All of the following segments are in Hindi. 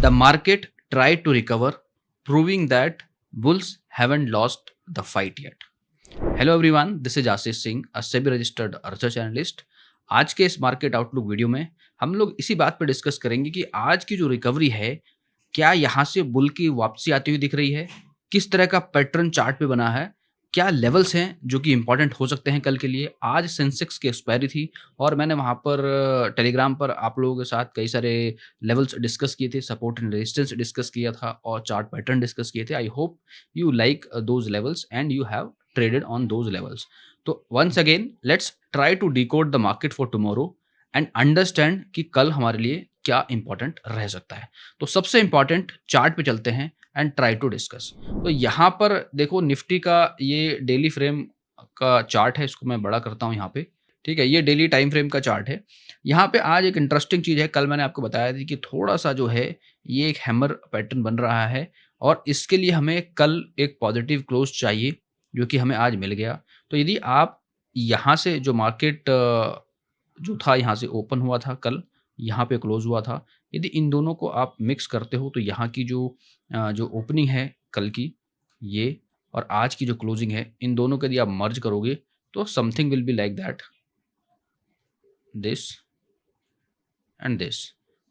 The market tried to recover, proving that bulls haven't lost the fight yet. Hello everyone, this is Ashish Singh, a SEBI registered research analyst. आज के इस मार्केट आउटलुक वीडियो में हम लोग इसी बात पर डिस्कस करेंगे कि आज की जो रिकवरी है, क्या यहाँ से बुल की वापसी आती हुई दिख रही है, किस तरह का पैटर्न चार्ट पे बना है, क्या लेवल्स हैं जो कि इंपॉर्टेंट हो सकते हैं कल के लिए। आज सेंसेक्स की एक्सपायरी थी और मैंने वहाँ पर टेलीग्राम पर आप लोगों के साथ कई सारे लेवल्स डिस्कस किए थे, सपोर्ट एंड रेजिस्टेंस डिस्कस किया था और चार्ट पैटर्न डिस्कस किए थे। आई hope you like those levels and you have traded on those levels. तो once again let's try to decode the market for tomorrow and understand कि कल हमारे लिए क्या इंपॉर्टेंट रह सकता है। तो सबसे इंपॉर्टेंट चार्ट पे चलते हैं एंड ट्राई टू डिस्कस। तो यहाँ पर देखो, निफ्टी का ये डेली फ्रेम का चार्ट है, इसको मैं बड़ा करता हूँ यहाँ पे। ठीक है, ये डेली टाइम फ्रेम का चार्ट है। यहाँ पे आज एक इंटरेस्टिंग चीज़ है, कल मैंने आपको बताया थी कि थोड़ा सा जो है ये एक हैमर पैटर्न बन रहा है और इसके लिए हमें कल एक पॉजिटिव क्लोज चाहिए, जो कि हमें आज मिल गया। तो यदि आप यहाँ से जो मार्केट जो था, यहाँ से ओपन हुआ था कल, यहाँ पे क्लोज हुआ था, यदि इन दोनों को आप मिक्स करते हो तो यहाँ की जो ओपनिंग है कल की, ये और आज की जो क्लोजिंग है, इन दोनों को यदि आप मर्ज करोगे तो something will be like that, this and this.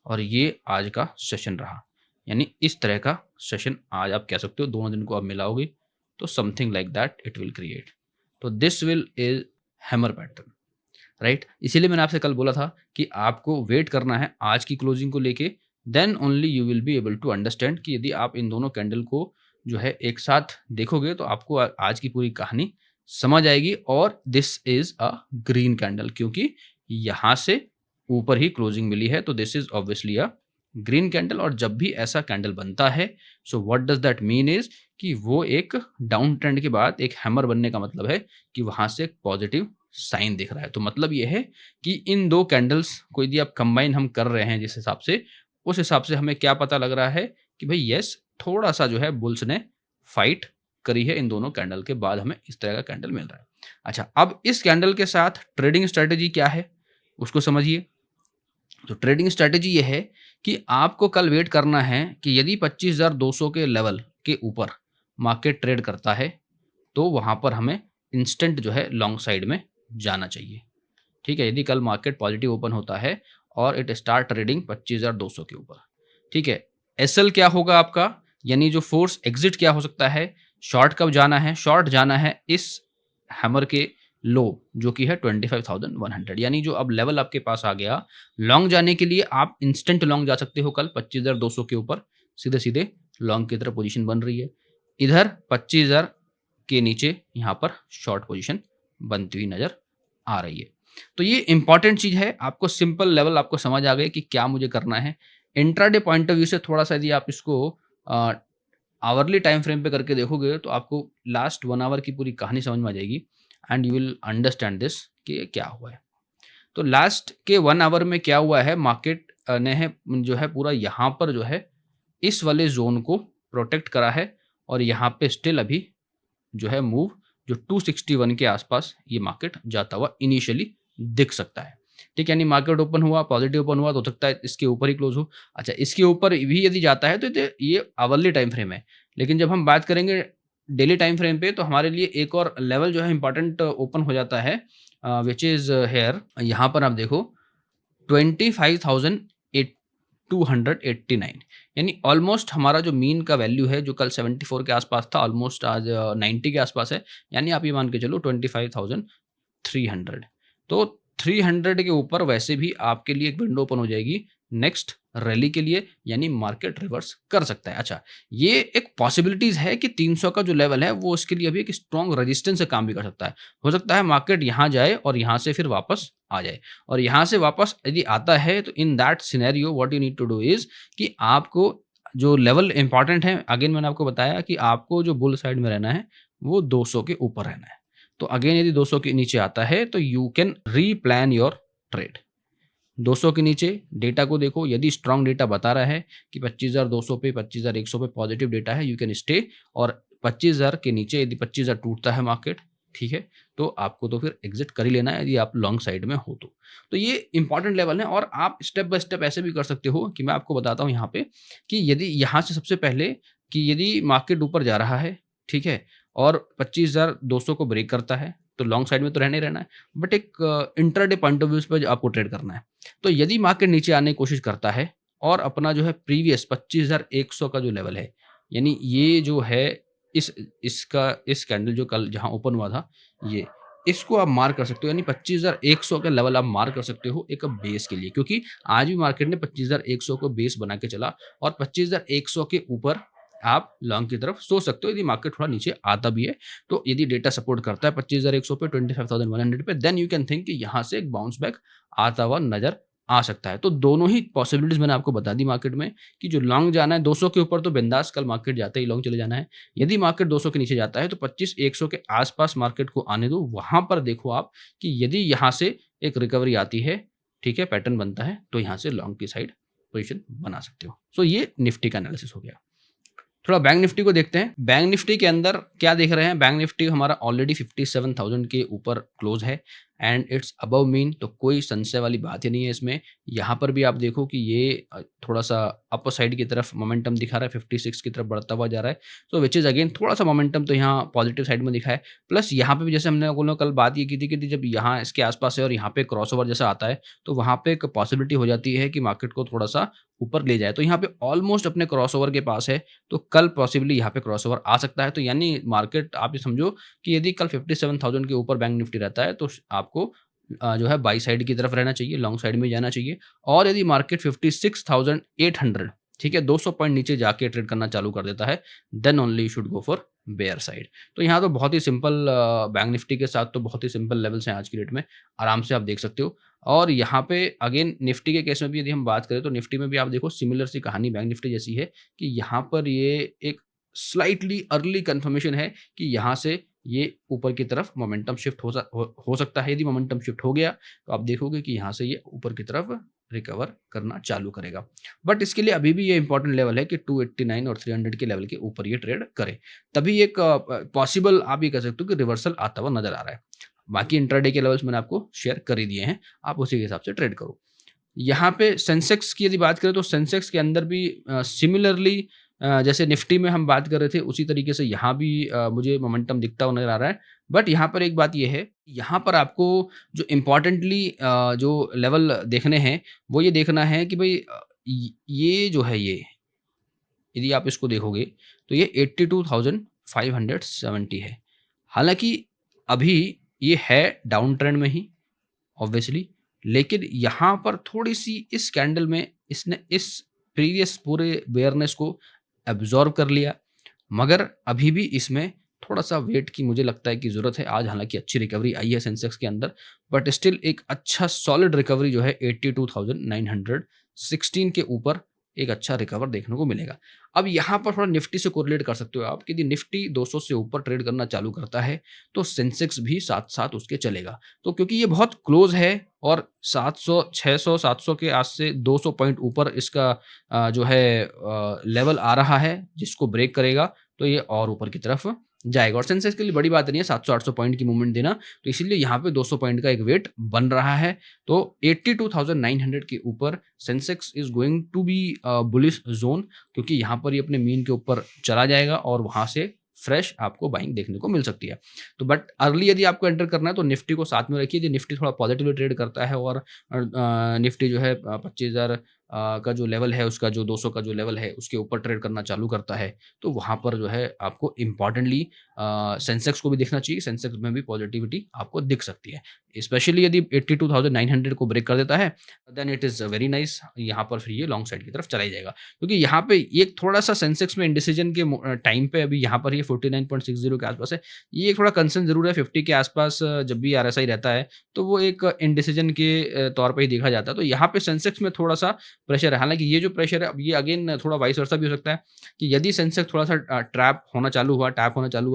और ये आज का सेशन रहा, यानी इस तरह का सेशन आज आप कह सकते हो। दोनों दिन को आप मिलाओगे तो something like that it will create. तो this will is hammer pattern, right. इसीलिए मैंने आपसे कल बोला था कि आपको वेट करना है आज की क्लोजिंग को लेके, then only you will be able to understand कि यदि आप इन दोनों कैंडल को जो है एक साथ देखोगे तो आपको आज की पूरी कहानी समझ आएगी। और this is a green candle, क्योंकि यहाँ से ऊपर ही क्लोजिंग मिली है, तो this is obviously a green candle. और जब भी ऐसा कैंडल बनता है, so what does that mean is कि वो एक डाउन ट्रेंड के बाद एक हैमर बनने का मतलब है कि वहां से एक पॉजिटिव साइन दिख रहा है। तो मतलब ये है कि इन दो कैंडल्स को यदि आप कंबाइन हम कर रहे हैं जिस हिसाब से, उस हिसाब से हमें क्या पता लग रहा है कि भाई यस, थोड़ा सा जो है बुल्स ने फाइट करी है, इन दोनों कैंडल के बाद हमें इस तरह का कैंडल मिल रहा है। अच्छा, अब इस कैंडल के साथ ट्रेडिंग स्ट्रेटेजी क्या है उसको समझिए। तो ट्रेडिंग स्ट्रेटेजी ये है कि आपको कल वेट करना है कि यदि 25,200 के लेवल के ऊपर मार्केट ट्रेड करता है तो वहाँ पर हमें इंस्टेंट जो है लॉन्ग साइड में जाना चाहिए। ठीक है, यदि कल मार्केट पॉजिटिव ओपन होता है और इट स्टार्ट ट्रेडिंग 25,200 के ऊपर, ठीक है, एसएल क्या होगा आपका, यानी जो फोर्स एग्जिट क्या हो सकता है, शॉर्ट कब जाना है, शॉर्ट जाना है इस हैमर के लो जो कि है 25,100, यानी जो अब लेवल आपके पास आ गया, लॉन्ग जाने के लिए आप इंस्टेंट लॉन्ग जा सकते हो कल 25,200 के ऊपर, सीधे सीधे लॉन्ग की तरफ पोजीशन बन रही है। इधर 25,000 के नीचे यहाँ पर शॉर्ट पोजीशन बनती हुई नजर आ रही है। तो ये इंपॉर्टेंट चीज है, आपको सिंपल लेवल आपको समझ आ गए कि क्या मुझे करना है। इंट्राडे पॉइंट ऑफ व्यू से थोड़ा सा यदि आप इसको आवरली टाइम फ्रेम पे करके देखोगे तो आपको लास्ट 1 आवर की पूरी कहानी समझ में आ जाएगी and you will understand this कि क्या हुआ है। तो लास्ट के 1 आवर में क्या हुआ है, मार्केट ने है जो है पूरा यहाँ पर जो है इस वाले जोन को प्रोटेक्ट करा है और यहाँ पे स्टिल अभी जो है मूव जो 261 के आसपास ये मार्केट जाता हुआ इनिशियली दिख सकता है। ठीक है, यानी मार्केट ओपन हुआ, पॉजिटिव ओपन हुआ तो हो सकता है इसके ऊपर ही क्लोज हो। अच्छा, इसके ऊपर भी यदि जाता है तो ये आवरली टाइम फ्रेम है, लेकिन जब हम बात करेंगे डेली टाइम फ्रेम पे तो हमारे लिए एक और लेवल जो है इंपॉर्टेंट ओपन हो जाता है, विच इज हेयर। यहाँ पर आप देखो 25,289, यानी ऑलमोस्ट हमारा जो मीन का वैल्यू है जो कल 74 के आसपास था, ऑलमोस्ट आज 90 के आसपास है, यानी आप ये मान के चलो 25,300। तो 300 के ऊपर वैसे भी आपके लिए एक विंडो ओपन हो जाएगी नेक्स्ट रैली के लिए, यानी मार्केट रिवर्स कर सकता है। अच्छा, ये एक पॉसिबिलिटीज है कि 300 का जो लेवल है वो उसके लिए अभी एक स्ट्रॉन्ग रेजिस्टेंस से काम भी कर सकता है। हो सकता है मार्केट यहाँ जाए और यहाँ से फिर वापस आ जाए, और यहाँ से वापस यदि आता है तो in that scenario what you need to do is कि आपको जो लेवल इंपॉर्टेंट है, अगेन मैंने आपको बताया कि आपको जो बुल साइड में रहना है वो 200 के ऊपर रहना है। तो अगेन यदि 200 के नीचे आता है तो you can replan your trade. 200 के नीचे डेटा को देखो, यदि स्ट्रांग डेटा बता रहा है कि 25,200 पे 25,100 पे पॉजिटिव डेटा है, यू कैन स्टे। और 25,000 के नीचे यदि 25,000 टूटता है मार्केट, ठीक है, तो आपको तो फिर एग्जिट कर ही लेना है यदि आप लॉन्ग साइड में हो तो। तो ये इंपॉर्टेंट लेवल है और आप स्टेप बाय स्टेप ऐसे भी कर सकते हो कि मैं आपको बताता हूँ यहाँ पे कि यदि यहाँ से सबसे पहले कि यदि मार्केट ऊपर जा रहा है, ठीक है, और 25,200 को ब्रेक करता है, तो लॉन्ग साइड में तो रहना ही रहना है, बट एक इंट्राडे पॉइंट ऑफ व्यू पे आपको ट्रेड करना है। तो यदि मार्केट नीचे आने की कोशिश करता है और अपना जो है प्रीवियस 25,100 का जो लेवल है, यानी ये जो है इस कैंडल जो कल जहाँ ओपन हुआ था, ये इसको आप मार्क कर सकते हो, यानी 25,100 का लेवल आप मार्क कर सकते हो एक बेस के लिए, क्योंकि आज भी मार्केट ने 25,100 को बेस बना के चला और 25,100 के ऊपर आप लॉन्ग की तरफ सोच सकते हो यदि मार्केट थोड़ा नीचे आता भी है। तो यदि डेटा सपोर्ट करता है 25,100 पे, 25,100 पे, देन यू कैन थिंक कि यहाँ से एक बाउंस बैक आता हुआ नजर आ सकता है। तो दोनों ही पॉसिबिलिटीज मैंने आपको बता दी मार्केट में कि जो लॉन्ग जाना है 200 के ऊपर तो बिंदास कल मार्केट जाते ही लॉन्ग चले जाना है। यदि मार्केट 200 के नीचे जाता है तो 25,100 के आसपास मार्केट को आने दो। वहां पर देखो आप कि यदि यहाँ से एक रिकवरी आती है, ठीक है, पैटर्न बनता है, तो यहाँ से लॉन्ग की साइड पोजिशन बना सकते हो। सो ये निफ्टी का एनालिसिस हो गया। थोड़ा बैंक निफ्टी को देखते हैं। बैंक निफ्टी के अंदर क्या देख रहे हैं, बैंक निफ्टी हमारा ऑलरेडी 57,000 के ऊपर क्लोज है एंड इट्स अबव मीन, तो कोई संशय वाली बात ही नहीं है इसमें। यहाँ पर भी आप देखो कि ये थोड़ा सा अपर साइड की तरफ मोमेंटम दिखा रहा है, 56 की तरफ बढ़ता हुआ जा रहा है। सो विच इज़ अगेन थोड़ा सा मोमेंटम तो यहाँ पॉजिटिव साइड में दिखा है। प्लस यहाँ पे भी जैसे हमने लोगों ने कल बात ये की थी कि जब यहाँ इसके आसपास है और यहाँ पे क्रॉसओवर जैसा आता है तो वहाँ पे एक पॉसिबिलिटी हो जाती है कि मार्केट को थोड़ा सा ऊपर ले जाए। तो यहाँ पे ऑलमोस्ट अपने क्रॉसओवर के पास है, तो कल पॉसिबली यहाँ पे क्रॉसओवर आ सकता है। तो यानी मार्केट आप ये समझो कि यदि कल 57,000 के ऊपर बैंक निफ्टी रहता है तो आपको जो है बाई साइड की तरफ रहना चाहिए, लॉन्ग साइड में जाना चाहिए। और यदि मार्केट 56,800, ठीक है, 200 पॉइंट नीचे जाके ट्रेड करना चालू कर देता है, then only you should go for bear side. तो यहाँ तो बहुत ही सिंपल, बैंक निफ्टी के साथ तो बहुत ही सिंपल लेवल्स हैं आज की डेट में, आराम से आप देख सकते हो। और यहाँ पे अगेन निफ्टी के केस में भी यदि हम बात करें तो निफ्टी में भी आप देखो सिमिलर सी कहानी बैंक निफ्टी जैसी है कि यहाँ पर ये एक स्लाइटली अर्ली कंफर्मेशन है कि यहाँ से ये ऊपर की तरफ मोमेंटम शिफ्ट हो सकता है। यदि मोमेंटम शिफ्ट हो गया तो आप देखोगे कि यहाँ से ये ऊपर की तरफ रिकवर करना चालू करेगा। बट इसके लिए अभी भी ये इंपॉर्टेंट लेवल है कि 289 और 300 के लेवल के ऊपर ये ट्रेड करे, तभी एक पॉसिबल आप ये कह सकते हो कि रिवर्सल आता हुआ नजर आ रहा है। बाकी इंट्राडे के लेवल्स मैंने आपको शेयर कर ही दिए हैं, आप उसी के हिसाब से ट्रेड करो। यहाँ पे सेंसेक्स की यदि बात करें तो सेंसेक्स के अंदर भी सिमिलरली जैसे निफ्टी में हम बात कर रहे थे उसी तरीके से यहाँ भी मुझे मोमेंटम दिखता हुआ नजर आ रहा है। बट यहाँ पर एक बात ये है, यहाँ पर आपको जो इम्पॉर्टेंटली जो लेवल देखने हैं वो ये देखना है कि भाई ये जो है, ये यदि आप इसको देखोगे तो ये 82,570 है। हालांकि अभी ये है डाउन ट्रेंड में ही ऑब्वियसली, लेकिन यहाँ पर थोड़ी सी इस कैंडल में इसने इस प्रीवियस पूरे बेयरनेस को एब्जॉर्व कर लिया, मगर अभी भी इसमें थोड़ा सा वेट की मुझे लगता है कि ज़रूरत है। आज हालांकि अच्छी रिकवरी आई है सेंसेक्स के अंदर, बट स्टिल एक अच्छा सॉलिड रिकवरी जो है 82,916 के ऊपर एक अच्छा रिकवर देखने को मिलेगा। अब यहाँ पर थोड़ा निफ्टी से कोरिलेट कर सकते हो आप कि यदि निफ्टी 200 से ऊपर ट्रेड करना चालू करता है तो सेंसेक्स भी साथ साथ उसके चलेगा। तो क्योंकि ये बहुत क्लोज है और 700, 600, 700 के आज से 200 पॉइंट ऊपर इसका जो है लेवल आ रहा है, जिसको ब्रेक करेगा तो ये और ऊपर की तरफ जाएगा। और सेंसेक्स के लिए बड़ी बात नहीं है 700-800 पॉइंट की मूवमेंट देना, तो इसीलिए यहाँ पे 200 पॉइंट का एक वेट बन रहा है। तो 82,900 के ऊपर Sensex is going to be bullish zone, क्योंकि यहाँ पर ये अपने मीन के ऊपर चला जाएगा और वहाँ से फ्रेश आपको बाइंग देखने को मिल सकती है। तो बट अर्ली यदि आपको एंटर करना है तो निफ्टी को साथ में रखिए। यदि निफ्टी थोड़ा पॉजिटिवली ट्रेड करता है और निफ्टी जो है 25,000 का जो लेवल है, उसका जो 200 का जो लेवल है उसके ऊपर ट्रेड करना चालू करता है, तो वहाँ पर जो है आपको इम्पॉर्टेंटली सेंसेक्स को भी देखना चाहिए। सेंसेक्स में भी पॉजिटिविटी आपको दिख सकती है, स्पेशली यदि 82,900 को ब्रेक कर देता है, then it is very nice. यहाँ पर फिर ये लॉन्ग साइड की तरफ चला ही जाएगा, क्योंकि यहाँ पे एक थोड़ा सा सेंसेक्स में इंडिसीजन के टाइम पे अभी यहाँ पर ये 49.60 के आसपास है। ये एक थोड़ा कंसर्न जरूर है। 50 के आसपास जब भी RSI रहता है तो वो एक इंडिसीजन के तौर पर ही देखा जाता है। तो यहाँ पे सेंसेक्स में थोड़ा सा प्रेशर है। हालांकि ये जो प्रेशर है अब ये अगेन थोड़ा वाइस वर्सा भी हो सकता है कि यदि सेंसेक्स थोड़ा सा टैप होना चालू हुआ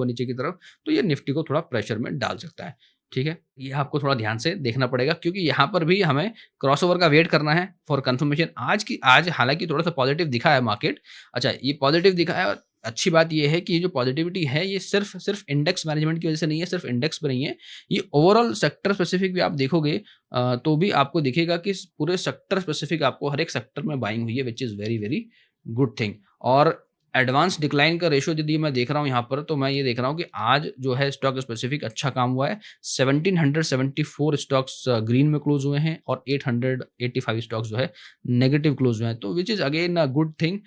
नीचे की तरफ, तो ये निफ्टी को थोड़ा प्रेशर में डाल सकता है। ठीक है, ये आपको थोड़ा ध्यान से देखना पड़ेगा, क्योंकि यहाँ पर भी हमें क्रॉसओवर का वेट करना है फॉर कंफर्मेशन। आज हालांकि थोड़ा सा पॉजिटिव दिखा है मार्केट, अच्छा ये पॉजिटिव दिखा है अच्छी बात ये है कि ये जो पॉजिटिविटी है ये सिर्फ इंडेक्स मैनेजमेंट की वजह से नहीं है, सिर्फ इंडेक्स पे नहीं है, ये ओवरऑल सेक्टर स्पेसिफिक भी आप देखोगे तो भी आपको दिखेगा कि पूरे सेक्टर स्पेसिफिक आपको हर एक सेक्टर में बाइंग हुई है, which is very very good thing. और एडवांस डिक्लाइन का रेशियो यदि मैं देख रहा हूँ यहाँ पर, तो मैं ये देख रहा हूँ कि आज जो है स्टॉक स्पेसिफिक अच्छा काम हुआ है। 1774 स्टॉक्स ग्रीन में क्लोज हुए हैं और 885 स्टॉक्स जो है नेगेटिव क्लोज हुए हैं, तो which is again a good thing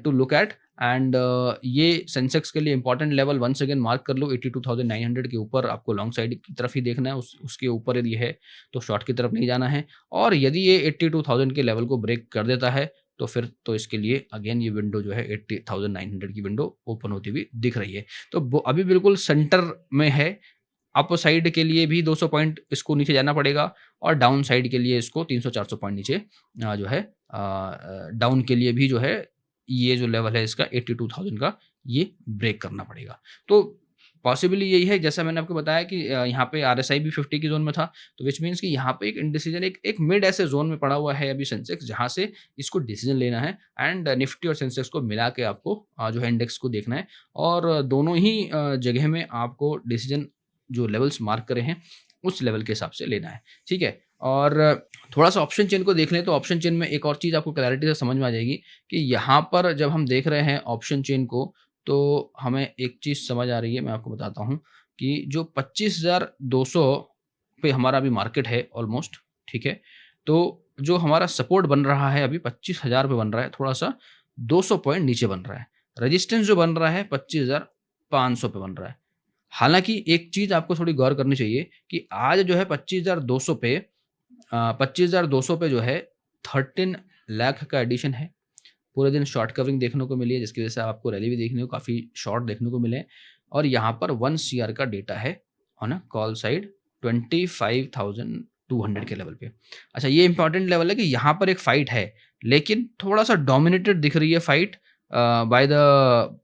to look at. And ये सेंसेक्स के लिए important level once again mark कर लो, 82,900 के ऊपर आपको लॉन्ग साइड की तरफ ही देखना है, उसके ऊपर यदि है तो शॉर्ट की तरफ नहीं जाना है। और यदि ये 82,000 के लेवल को ब्रेक कर देता है तो फिर तो इसके लिए अगेन ये विंडो जो है 80,900 की विंडो ओपन होती हुई दिख रही है। तो अभी बिल्कुल सेंटर में है, अप साइड के लिए भी 200 पॉइंट इसको नीचे जाना पड़ेगा और डाउन साइड के लिए इसको 300-400 पॉइंट नीचे जो है डाउन के लिए भी जो है ये जो लेवल है इसका 82,000 का ये ब्रेक करना पड़ेगा। तो पॉसिबली यही है, जैसा मैंने आपको बताया कि यहाँ पे आरएसआई भी 50 की जोन में था, तो विच मीन्स कि यहाँ पे एक इंडिसीजन एक मिड ऐसे जोन में पड़ा हुआ है अभी सेंसेक्स, जहाँ से इसको डिसीजन लेना है। एंड निफ्टी और सेंसेक्स को मिला के आपको जो है इंडेक्स को देखना है और दोनों ही जगह में आपको डिसीजन जो लेवल्स मार्क करे हैं उस लेवल के हिसाब से लेना है, ठीक है। और थोड़ा सा ऑप्शन चेन को देख लें तो ऑप्शन चेन में एक और चीज़ आपको क्लैरिटी से समझ में आ जाएगी कि यहाँ पर जब हम देख रहे हैं ऑप्शन चेन को, तो हमें एक चीज़ समझ आ रही है, मैं आपको बताता हूँ कि जो 25,200 पे हमारा अभी मार्केट है ऑलमोस्ट, ठीक है। तो जो हमारा सपोर्ट बन रहा है अभी 25,000 पे बन रहा है, थोड़ा सा 200 पॉइंट नीचे बन रहा है। रेजिस्टेंस जो बन रहा है 25,500 पे बन रहा है। हालाँकि एक चीज़ आपको थोड़ी गौर करनी चाहिए कि आज जो है 25,200 पे 25,200 पे जो है 13 लाख का एडिशन है। पूरे दिन शॉर्ट कवरिंग देखने को मिली है, जिसकी वजह से आपको रैली भी देखने को काफ़ी शॉर्ट देखने को मिले। और यहाँ पर 1 सीआर का डेटा है ना, कॉल साइड 25,200 के लेवल पे। अच्छा, ये इंपॉर्टेंट लेवल है कि यहाँ पर एक फाइट है, लेकिन थोड़ा सा डोमिनेटेड दिख रही है fight by the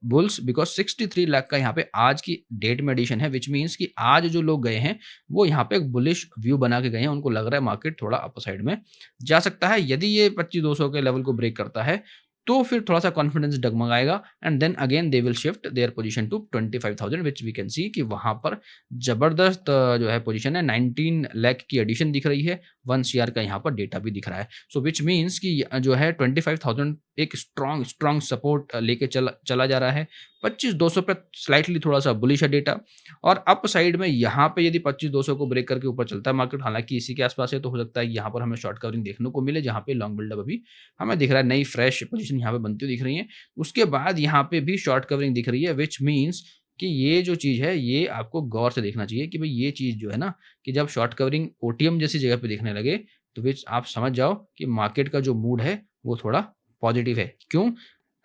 bulls, because 63 lakh का यहाँ पे आज की डेट में एडिशन है, विच मीन्स कि आज जो लोग गए हैं वो यहाँ पे एक बुलिश व्यू बना के गए हैं, उनको लग रहा है मार्केट थोड़ा अपर साइड में जा सकता है। यदि ये 25,200 के लेवल को ब्रेक करता है तो फिर थोड़ा सा कॉन्फिडेंस डगमगाएगा and then again they will shift their position to 25,000, which we can see कि वहां पर जबरदस्त जो है पोजीशन है। 19 लाख की एडिशन दिख रही है, 1 सीआर का यहाँ पर डेटा भी दिख रहा है। सो विच मीन्स कि जो है 25,000 एक स्ट्रॉन्ग सपोर्ट लेके चला जा रहा है। 25,200 पे स्लाइटली थोड़ा सा बुलिश है डेटा, और अप साइड में यहाँ पे यदि 25,200 को ब्रेक करके ऊपर चलता है मार्केट, हालांकि इसी के आसपास है, तो हो सकता है यहाँ पर हमें शॉर्ट कवरिंग देखने को मिले, जहाँ पे लॉन्ग बिल्डअप अभी हमें दिख रहा है, नई फ्रेश पोजीशन यहाँ पे बनती हुई दिख रही है। उसके बाद यहाँ पे भी शॉर्ट कवरिंग दिख रही है, विच मीन्स कि ये जो चीज़ है ये आपको गौर से देखना चाहिए कि भाई ये चीज़ जो है ना, कि जब शॉर्ट कवरिंग ओटीएम जैसी जगह पे दिखने लगे तो विच आप समझ जाओ कि मार्केट का जो मूड है वो थोड़ा पॉजिटिव है। क्यों?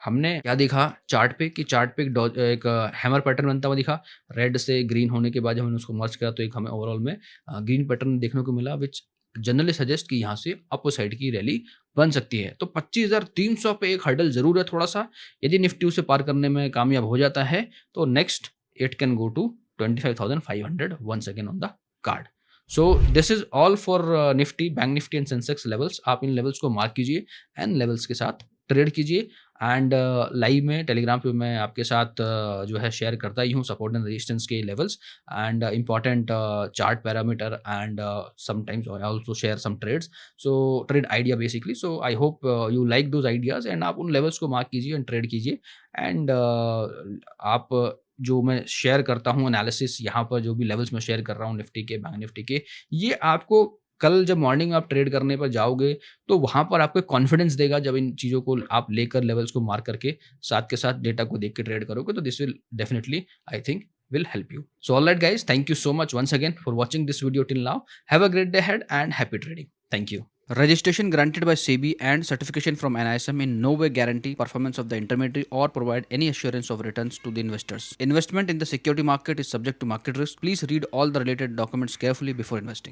हमने क्या देखा चार्ट पे कि चार्ट पे एक हैमर पैटर्न बनता हुआ दिखा, रेड से ग्रीन होने के बाद जब हमने उसको मर्ज किया तो एक हमें ओवरऑल में ग्रीन पैटर्न देखने को मिला, विच जनरली सजेस्ट कि यहाँ से अप साइड की रैली बन सकती है। तो 25,300 पे एक हर्डल जरूर है थोड़ा सा, यदि निफ्टी उसे पार करने में कामयाब हो जाता है तो next it can go to 25,500 once again on the card. So this is all for Nifty, bank Nifty and Sensex levels. आप इन लेवल्स को मार्क कीजिए एंड लेवल्स के साथ ट्रेड कीजिए। एंड लाइव में टेलीग्राम पे मैं आपके साथ जो है शेयर करता ही हूँ सपोर्ट एंड रेजिस्टेंस के levels and important chart parameter and sometimes I also share some trades, so trade idea basically. So I hope you like those ideas and आप उन लेवल्स को मार्क कीजिए एंड ट्रेड कीजिए। एंड आप जो मैं शेयर करता हूँ एनालिसिस, यहाँ पर जो भी लेवल्स मैं शेयर कर रहा हूँ निफ्टी के, बैंक निफ्टी के, ये आपको कल जब मॉर्निंग में आप ट्रेड करने पर जाओगे तो वहाँ पर आपको कॉन्फिडेंस देगा, जब इन चीज़ों को आप लेकर लेवल्स को मार्क करके साथ के साथ डेटा को देख के ट्रेड करोगे, तो this will definitely I think will help you. So all right guys, thank you so much once again for watching this video till now. Have a great day ahead and happy trading. Thank you. Registration granted by SEBI and certification from NISM in no way guarantee performance of the intermediary or provide any assurance of returns to the investors. Investment in the security market is subject to market risk. Please read all the related documents carefully before investing.